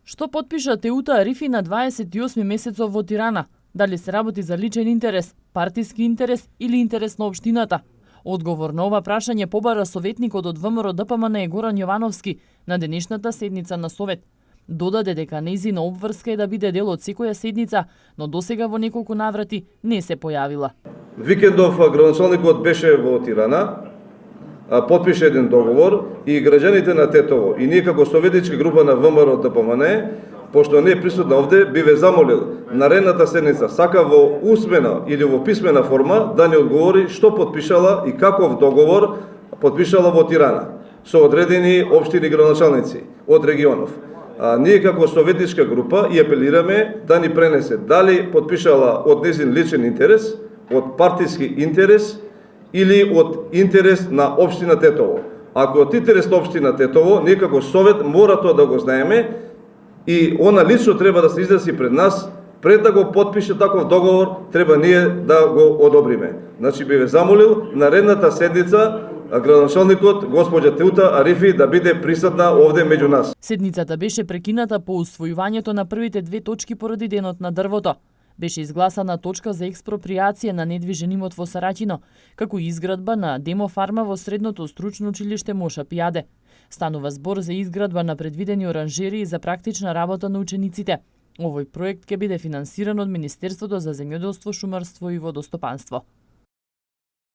Што потпиша Теута Арифи на 28 месецов во Тирана? Дали се работи за личен интерес, партиски интерес или интерес на општината? Одговор на ова прашање побара советникот од ВМРО ДПМН Горан Јовановски на денешната седница на Совет. Додаде дека нејзина обврска е да биде дел од секоја седница, но досега во неколку наврати не се појавила. Викендов градоначалникот беше во Тирана, потпише еден договор и граѓаните на Тетово и ние како советничка група на ВМРО ДПМН, пошто не е присутна овде, би ве замолил наредната седница сака во усмена или во писмена форма да ни одговори што потпишала и каков договор потпишала во Тирана со одредени општини градоначалници од регионов. Ние како советничка група и апелираме да ни пренесе дали потпишала од нејзин личен интерес, од партиски интерес или од интерес на општина Тетово. Ако од интерес на општина Тетово, ние како совет мора тоа да го знаеме и она лично треба да се изрази пред нас, пред да го потпише таков договор, треба ние да го одобриме. Значи би ве замолил наредната седница градоначалникот госпоѓа Теута Арифи да биде присутна овде меѓу нас. Седницата беше прекината по усвојувањето на првите две точки поради денот на дрвото. Беше изгласана точка за експроприација на недвижен имот во Сараќино, како и изградба на демофарма во средното стручно училиште Моша Пијаде. Станува збор за изградба на предвидени оранжерии за практична работа на учениците. Овој проект ќе биде финансиран од Министерството за земјоделство, шумарство и водостопанство.